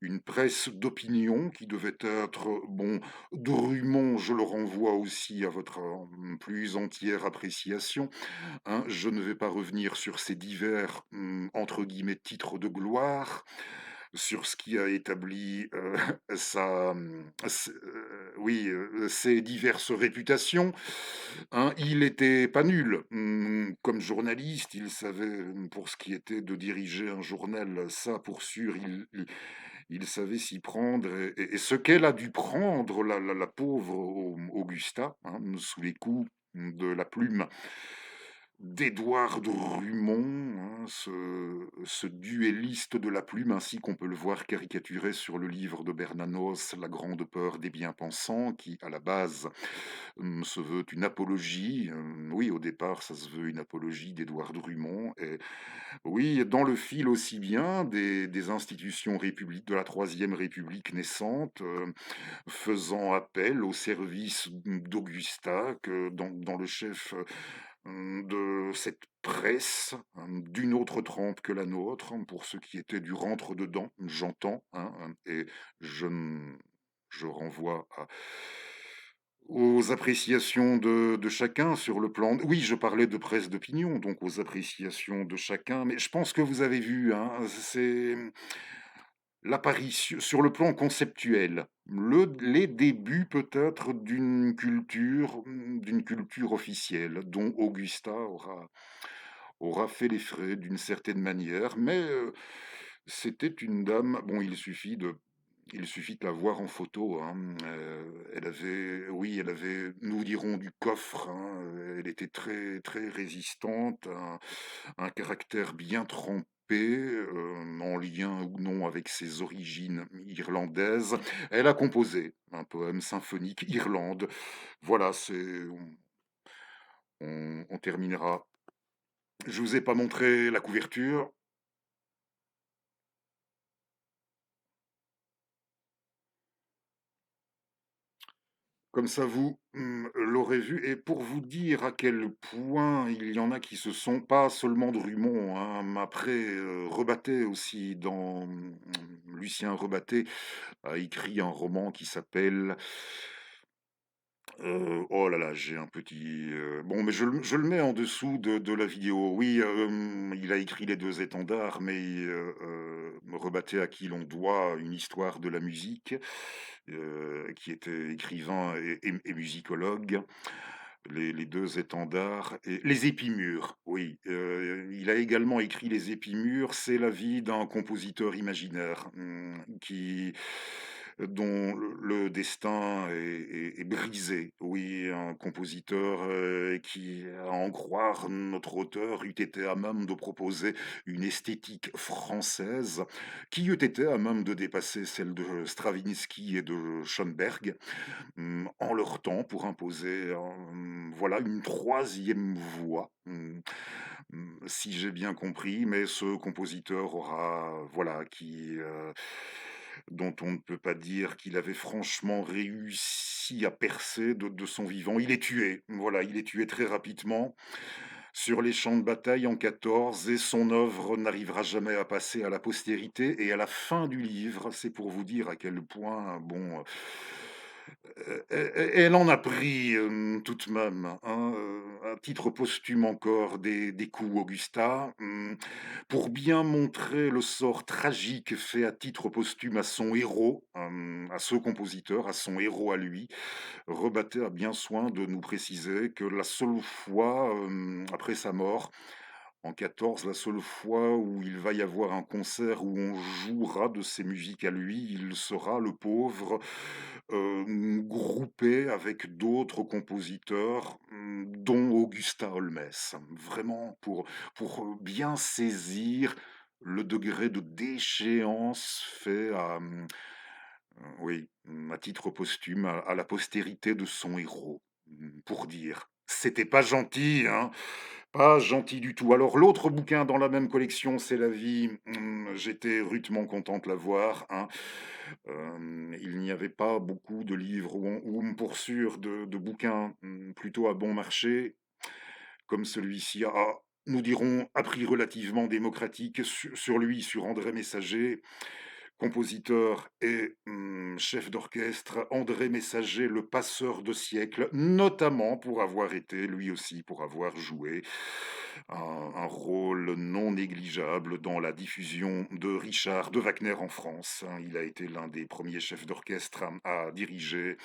S1: une presse d'opinion qui devait être, bon, Drummond, je le renvoie aussi à votre, plus entière appréciation. Hein, je ne vais pas revenir sur ces divers, entre guillemets, «titres de gloire», sur ce qui a établi, sa, oui, ses diverses réputations, hein. Il était pas nul, comme journaliste, il savait, pour ce qui était de diriger un journal, ça pour sûr, il savait s'y prendre et ce qu'elle a dû prendre la pauvre Augusta, hein, sous les coups de la plume d'Édouard Drummond, hein, ce duelliste de la plume, ainsi qu'on peut le voir caricaturé sur le livre de Bernanos, La grande peur des bien-pensants, qui, à la base, se veut une apologie. Oui, au départ, ça se veut une apologie d'Édouard Drummond. Et oui, dans le fil aussi bien des institutions de la Troisième République naissante, faisant appel au service d'Augusta, que dans le chef de cette presse, d'une autre trempe que la nôtre, pour ce qui était du rentre-dedans, j'entends, hein, et je, je renvoie aux appréciations de chacun sur le plan. Oui, je parlais de presse d'opinion, donc aux appréciations de chacun, mais je pense que vous avez vu, hein, c'est l'apparition sur le plan conceptuel, les débuts peut-être d'une culture officielle dont Augusta aura fait les frais d'une certaine manière, mais c'était une dame, bon, il suffit de la voir en photo, hein, elle avait, oui, elle avait, nous dirons, du coffre, hein, elle était très, très résistante, un caractère bien trempé, en lien ou non avec ses origines irlandaises. Elle a composé un poème symphonique Irlande. Voilà, on terminera. Je vous ai pas montré la couverture. Comme ça, vous, l'aurez vu et pour vous dire à quel point il y en a qui se sont pas seulement Drummond, hein, après, Rebatté aussi Lucien Rebatté a écrit un roman qui s'appelle, oh là là, j'ai un petit, bon, mais je le mets en dessous de la vidéo. Oui, il a écrit Les 2 étendards, mais Rebatté à qui l'on doit une histoire de la musique, qui était écrivain et musicologue. Les 2 étendards et Les Épimures, oui, il a également écrit Les Épimures, c'est la vie d'un compositeur imaginaire, dont le destin est brisé. Oui, un compositeur, qui, à en croire notre auteur, eût été à même de proposer une esthétique française qui eût été à même de dépasser celle de Stravinsky et de Schoenberg, en leur temps pour imposer, voilà, une troisième voix, si j'ai bien compris, mais ce compositeur aura, voilà, dont on ne peut pas dire qu'il avait franchement réussi à percer de son vivant. Il est tué, voilà, il est tué très rapidement sur les champs de bataille en 14 et son œuvre n'arrivera jamais à passer à la postérité et à la fin du livre, c'est pour vous dire à quel point, bon, elle en a pris, tout de même, hein, à titre posthume encore des coups Augusta, pour bien montrer le sort tragique fait à titre posthume à son héros, à ce compositeur, à son héros à lui. Rebatté a bien soin de nous préciser que la seule fois, après sa mort, en 14, la seule fois où il va y avoir un concert où on jouera de ses musiques à lui, il sera, le pauvre, groupé avec d'autres compositeurs, dont Augusta Holmès. Vraiment pour bien saisir le degré de déchéance fait à, oui, à titre posthume, à la postérité de son héros, pour dire. C'était pas gentil, hein, Pas gentil du tout. Alors l'autre bouquin dans la même collection, c'est La Vie. J'étais rudement content de l'avoir, hein. Il n'y avait pas beaucoup de livres ou pour sûr de bouquins, plutôt à bon marché, comme celui-ci a, nous dirons, à prix relativement démocratique sur lui, sur André Messager, compositeur et chef d'orchestre. André Messager, le passeur de siècles, notamment pour avoir été, lui aussi, pour avoir joué un rôle non négligeable dans la diffusion de Richard de Wagner en France, hein. Il a été l'un des premiers chefs d'orchestre à diriger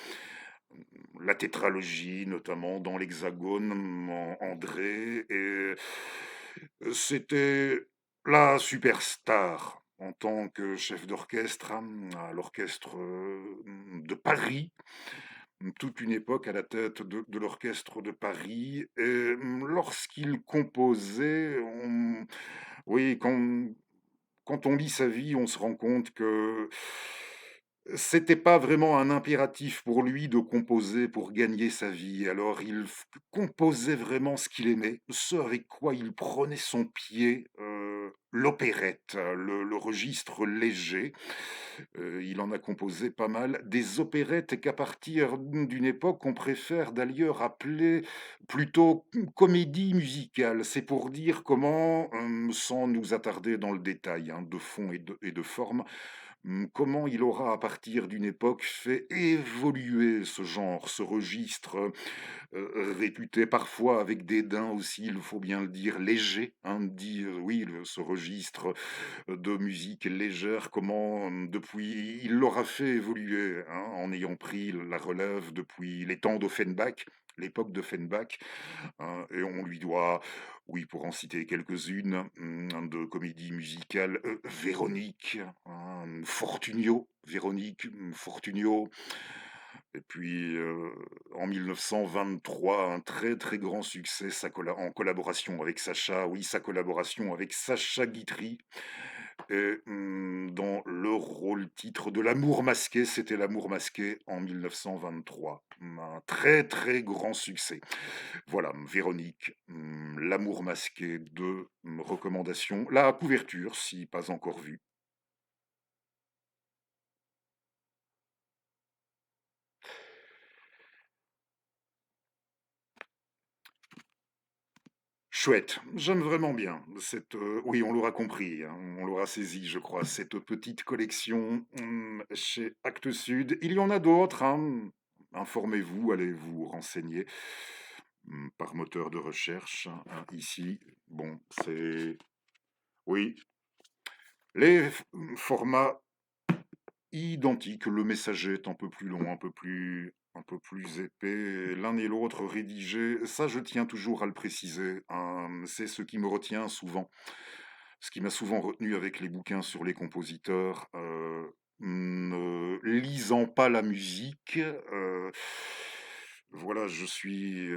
S1: la tétralogie, notamment dans l'Hexagone, André, et c'était la superstar en tant que chef d'orchestre, hein, à l'orchestre de Paris, toute une époque à la tête de l'orchestre de Paris. Et lorsqu'il composait, oui, quand on lit sa vie, on se rend compte que c'était pas vraiment un impératif pour lui de composer pour gagner sa vie. Alors composait vraiment ce qu'il aimait, ce avec quoi il prenait son pied, l'opérette, le registre léger. Il en a composé pas mal. Des opérettes qu'à partir d'une époque, on préfère d'ailleurs appeler plutôt comédie musicale. C'est pour dire comment, sans nous attarder dans le détail, hein, de fond et de forme, comment il aura, à partir d'une époque, fait évoluer ce genre, ce registre, réputé parfois avec dédain aussi, il faut bien le dire, léger, hein, dit, oui, ce registre de musique légère, comment, depuis, il l'aura fait évoluer, hein, en ayant pris la relève depuis les temps d'Offenbach, l'époque d'Offenbach, hein, et on lui doit, oui, pour en citer quelques-unes, de comédies musicales, Véronique, hein, Fortunio, Véronique, Fortunio, et puis en 1923, un très très grand succès en collaboration avec Sacha, oui, sa collaboration avec Sacha Guitry, et dans le rôle titre de L'amour masqué, c'était L'amour masqué en 1923. Un très très grand succès. Voilà, Véronique, L'amour masqué, de recommandations. La couverture, si pas encore vue. Chouette, j'aime vraiment bien cette, oui, on l'aura compris, hein, on l'aura saisi, je crois, cette petite collection, chez Actes Sud. Il y en a d'autres, hein, informez-vous, allez vous renseigner, par moteur de recherche, hein, ici. Bon, c'est oui, les formats identiques. Le Messager est un peu plus long, un peu plus épais. L'un et l'autre rédigés, ça je tiens toujours à le préciser, hein, c'est ce qui me retient souvent. Ce qui m'a souvent retenu avec les bouquins sur les compositeurs, ne lisant pas la musique, voilà, je suis,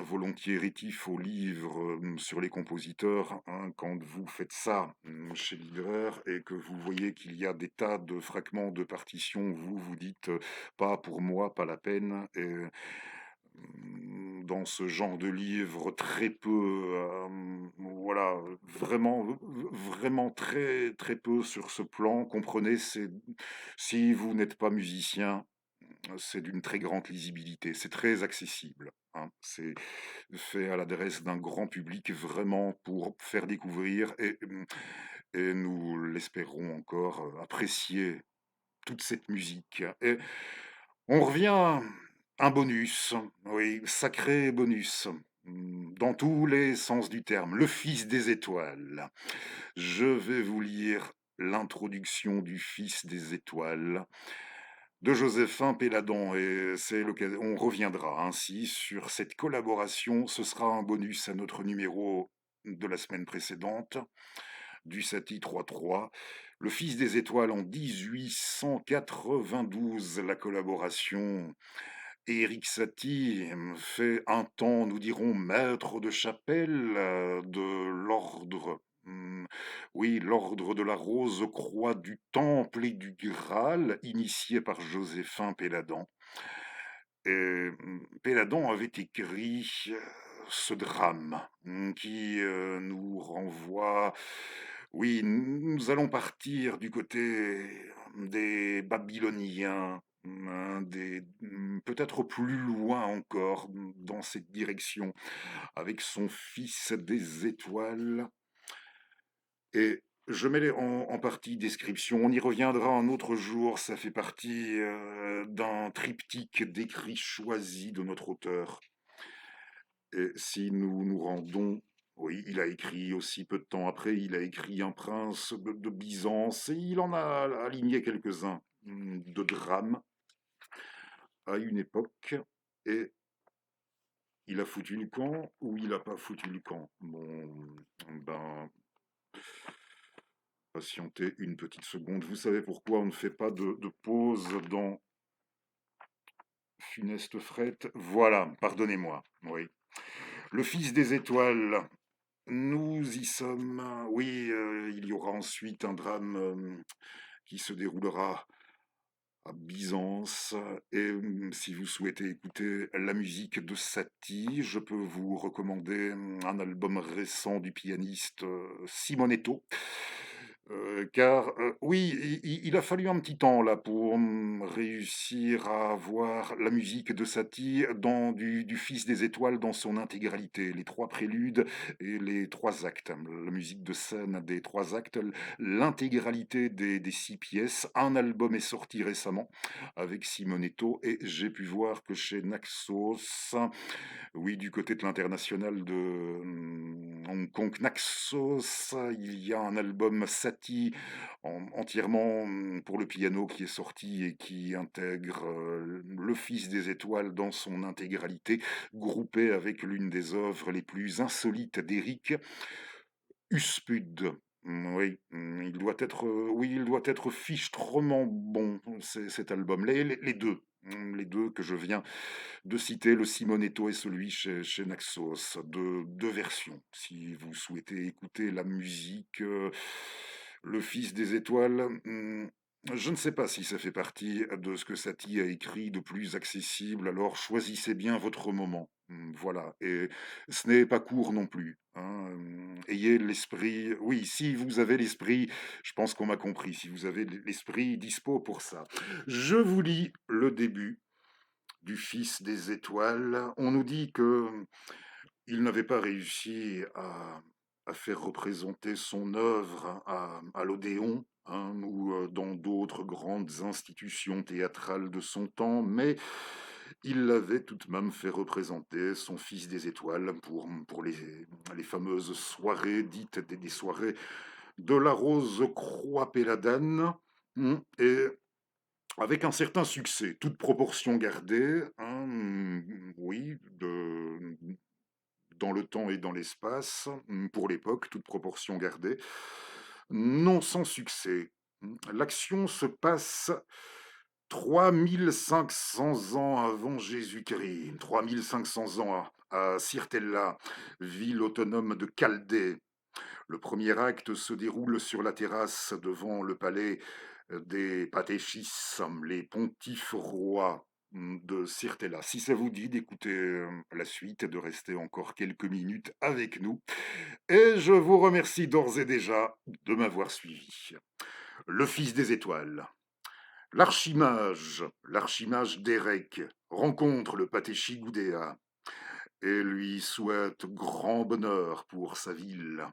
S1: volontiers rétif aux livres, sur les compositeurs, hein. Quand vous faites ça, chez libraire, et que vous voyez qu'il y a des tas de fragments de partitions, vous vous dites, «Pas pour moi, pas la peine», et dans ce genre de livre, très peu, voilà, vraiment très, très peu sur ce plan. Comprenez, c'est si vous n'êtes pas musicien, c'est d'une très grande lisibilité, c'est très accessible, hein. C'est fait à l'adresse d'un grand public, vraiment pour faire découvrir, et nous l'espérons encore, apprécier toute cette musique. Et on revient, un bonus, oui, sacré bonus, dans tous les sens du terme, le Fils des étoiles. Je vais vous lire l'introduction du Fils des étoiles de Joséphin Péladan, et on reviendra ainsi sur cette collaboration. Ce sera un bonus à notre numéro de la semaine précédente, du Satie 3-3. Le Fils des étoiles en 1892, la collaboration. Et Éric Satie fait un temps, nous dirons, maître de chapelle, de l'ordre, oui, l'ordre de la Rose-Croix du Temple et du Graal, initié par Joséphin Péladan. Et Péladan avait écrit, ce drame qui nous renvoie. Oui, nous allons partir du côté des Babyloniens, peut-être plus loin encore dans cette direction, avec son fils des étoiles. Et je mets en partie description. On y reviendra un autre jour. Ça fait partie d'un triptyque d'écrits choisis de notre auteur. Et si nous nous rendons, oui, il a écrit aussi peu de temps après, il a écrit Un prince de Byzance et il en a aligné quelques-uns de drames à une époque. Et il a foutu le camp ou il n'a pas foutu le camp. Bon, ben, patientez une petite seconde. Vous savez pourquoi on ne fait pas de pause dans Funeste Fret? Voilà, pardonnez-moi. Oui. Le fils des étoiles. Nous y sommes. Oui, il y aura ensuite un drame qui se déroulera à Byzance. Et si vous souhaitez écouter la musique de Satie, je peux vous recommander un album récent du pianiste Simonetto. Car oui, il a fallu un petit temps là pour réussir à avoir la musique de Satie du Fils des Étoiles dans son intégralité, les trois préludes et les trois actes, la musique de scène des trois actes, l'intégralité des six pièces. Un album est sorti récemment avec Simonetto et j'ai pu voir que chez Naxos, oui, du côté de l'international de Hong Kong, Naxos, il y a un album Satie entièrement pour le piano qui est sorti et qui intègre le Fils des Étoiles dans son intégralité, groupé avec l'une des œuvres les plus insolites d'Eric, Uspud. Oui, oui, il doit être fichtrement bon, cet album. Les deux. Les deux que je viens de citer, le Simonetto et celui chez Naxos. Deux versions. Si vous souhaitez écouter la musique, Le Fils des Étoiles, je ne sais pas si ça fait partie de ce que Satie a écrit de plus accessible, alors choisissez bien votre moment. Voilà, et ce n'est pas court non plus, hein. Ayez l'esprit, oui, si vous avez l'esprit, je pense qu'on m'a compris, si vous avez l'esprit dispo pour ça. Je vous lis le début du Fils des Étoiles. On nous dit que il n'avait pas réussi à faire représenter son œuvre à l'Odéon, hein, ou dans d'autres grandes institutions théâtrales de son temps, mais il l'avait tout de même fait représenter, son Fils des Étoiles, pour les fameuses soirées dites des soirées de la Rose Croix Péladane, et avec un certain succès, toute proportion gardée, hein, oui, dans le temps et dans l'espace, pour l'époque, toute proportion gardée, non sans succès. L'action se passe 3500 ans avant Jésus-Christ, 3500 ans à Sirtella, ville autonome de Chaldée. Le premier acte se déroule sur la terrasse devant le palais des Patéchis, les pontifes rois de Sirtella. Si ça vous dit d'écouter la suite et de rester encore quelques minutes avec nous, et je vous remercie d'ores et déjà de m'avoir suivi. Le Fils des Étoiles. L'archimage d'Érec, rencontre le Patéchi Goudéa et lui souhaite grand bonheur pour sa ville.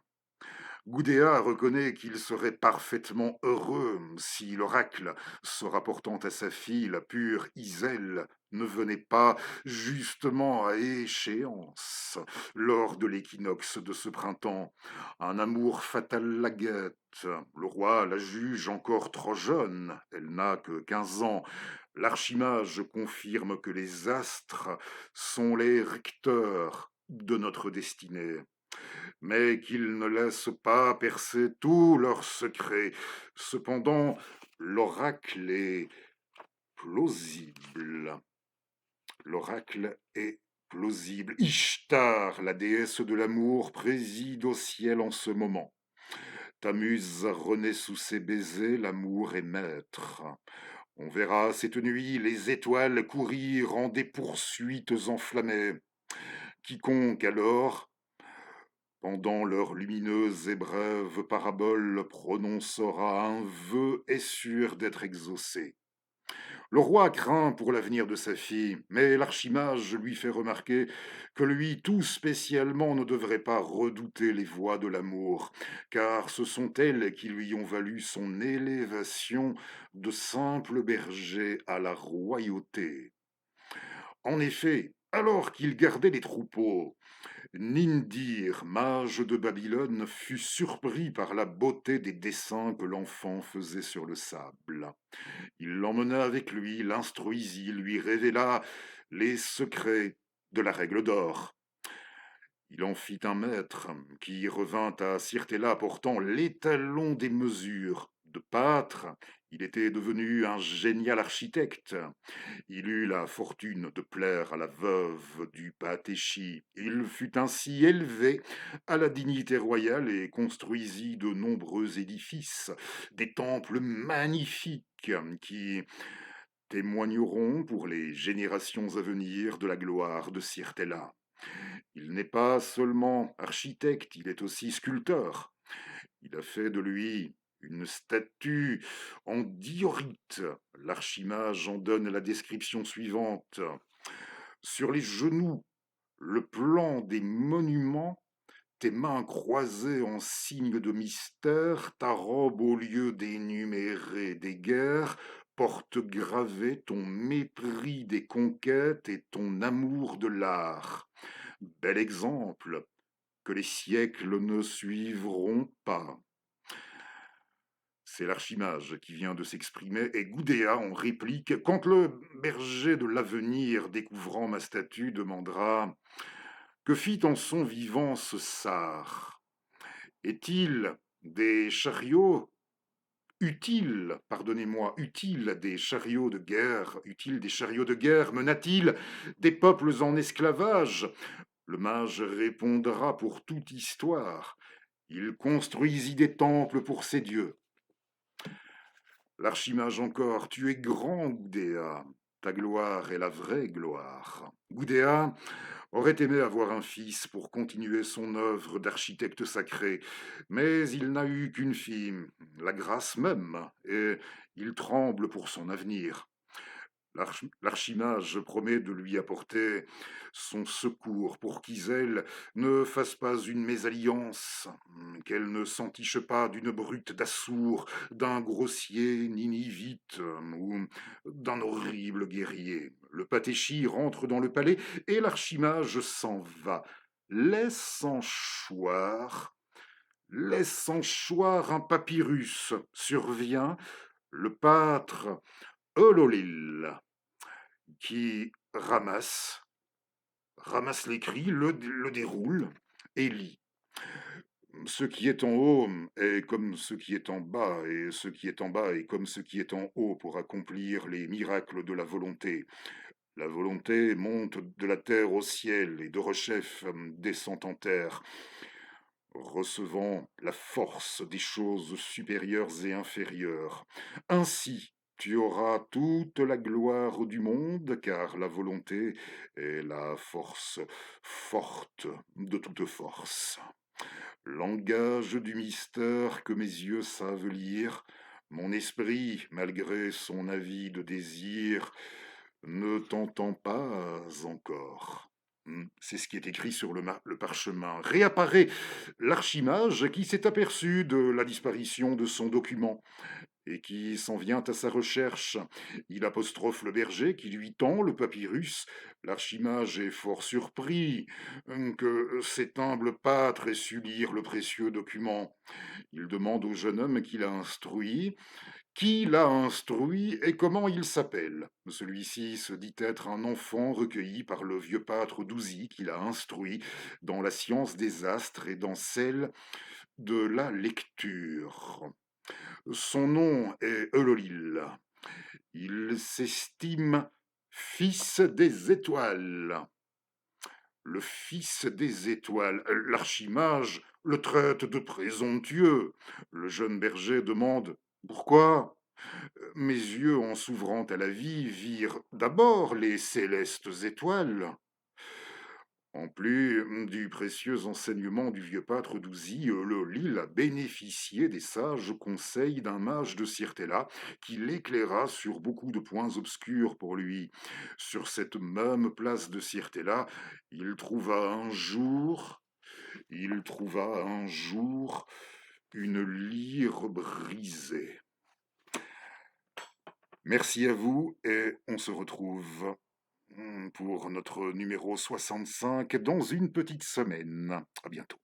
S1: Goudéa reconnaît qu'il serait parfaitement heureux si l'oracle, se rapportant à sa fille, la pure Iselle, ne venait pas justement à échéance lors de l'équinoxe de ce printemps. Un amour fatal la guette. Le roi la juge encore trop jeune, elle n'a que 15 ans. L'archimage confirme que les astres sont les recteurs de notre destinée, mais qu'ils ne laissent pas percer tous leurs secrets. Cependant, l'oracle est plausible. L'oracle est plausible. Ishtar, la déesse de l'amour, préside au ciel en ce moment. Tamuz renaît sous ses baisers, l'amour est maître. On verra cette nuit les étoiles courir en des poursuites enflammées. Quiconque alors, pendant leur lumineuse et brève parabole, prononcera un vœu est sûr d'être exaucé. Le roi craint pour l'avenir de sa fille, mais l'archimage lui fait remarquer que lui tout spécialement ne devrait pas redouter les voies de l'amour, car ce sont elles qui lui ont valu son élévation de simple berger à la royauté. En effet, alors qu'il gardait les troupeaux, Nindir, mage de Babylone, fut surpris par la beauté des dessins que l'enfant faisait sur le sable. Il l'emmena avec lui, l'instruisit, lui révéla les secrets de la règle d'or. Il en fit un maître qui revint à Sirtella portant l'étalon des mesures. De pâtre, il était devenu un génial architecte. Il eut la fortune de plaire à la veuve du Patéchi. Il fut ainsi élevé à la dignité royale et construisit de nombreux édifices, des temples magnifiques qui témoigneront pour les générations à venir de la gloire de Sirtella. Il n'est pas seulement architecte, il est aussi sculpteur. Il a fait de lui une statue en diorite. L'archimage en donne la description suivante. Sur les genoux, le plan des monuments, tes mains croisées en signe de mystère, ta robe au lieu d'énumérer des guerres, porte gravé ton mépris des conquêtes et ton amour de l'art. Bel exemple que les siècles ne suivront pas. C'est l'archimage qui vient de s'exprimer, et Gudea en réplique, quand le berger de l'avenir, découvrant ma statue, demandera que fit en son vivant ce sar. Est-il des chariots utiles, pardonnez-moi, utiles des chariots de guerre, utiles des chariots de guerre, mena-t-il des peuples en esclavage? Le mage répondra pour toute histoire. Il construisit des temples pour ses dieux. L'archimage encore, tu es grand, Gudea. Ta gloire est la vraie gloire. Gudea aurait aimé avoir un fils pour continuer son œuvre d'architecte sacré, mais il n'a eu qu'une fille, la grâce même, et il tremble pour son avenir. L'archimage promet de lui apporter son secours pour qu'Iselle ne fasse pas une mésalliance, qu'elle ne s'entiche pas d'une brute d'Assour, d'un grossier ninivite ou d'un horrible guerrier. Le Patéchi rentre dans le palais et l'archimage s'en va. Laissant choir, laissant choir un papyrus, survient le pâtre Ololil qui ramasse l'écrit, le déroule et lit. Ce qui est en haut est comme ce qui est en bas, et ce qui est en bas est comme ce qui est en haut pour accomplir les miracles de la volonté. La volonté monte de la terre au ciel et de rechef descend en terre, recevant la force des choses supérieures et inférieures. Ainsi, tu auras toute la gloire du monde, car la volonté est la force forte de toute force. Langage du mystère que mes yeux savent lire, mon esprit, malgré son avide désir, ne t'entend pas encore. C'est ce qui est écrit sur le parchemin. Réapparaît l'archimage qui s'est aperçu de la disparition de son document et qui s'en vient à sa recherche. Il apostrophe le berger qui lui tend le papyrus. L'archimage est fort surpris que cet humble pâtre ait su lire le précieux document. Il demande au jeune homme qui l'a instruit et comment il s'appelle. Celui-ci se dit être un enfant recueilli par le vieux pâtre Douzy qui l'a instruit dans la science des astres et dans celle de la lecture. Son nom est Eulolil. Il s'estime fils des étoiles. Le fils des étoiles. L'archimage le traite de présomptueux. Le jeune berger demande pourquoi. Mes yeux, en s'ouvrant à la vie, virent d'abord les célestes étoiles. En plus du précieux enseignement du vieux pâtre d'Ouzy, le Lille a bénéficié des sages conseils d'un mage de Sirtella qui l'éclaira sur beaucoup de points obscurs pour lui. Sur cette même place de Sirtella, il trouva un jour, il trouva un jour une lyre brisée. Merci à vous et on se retrouve pour notre numéro 65 dans une petite semaine. À bientôt.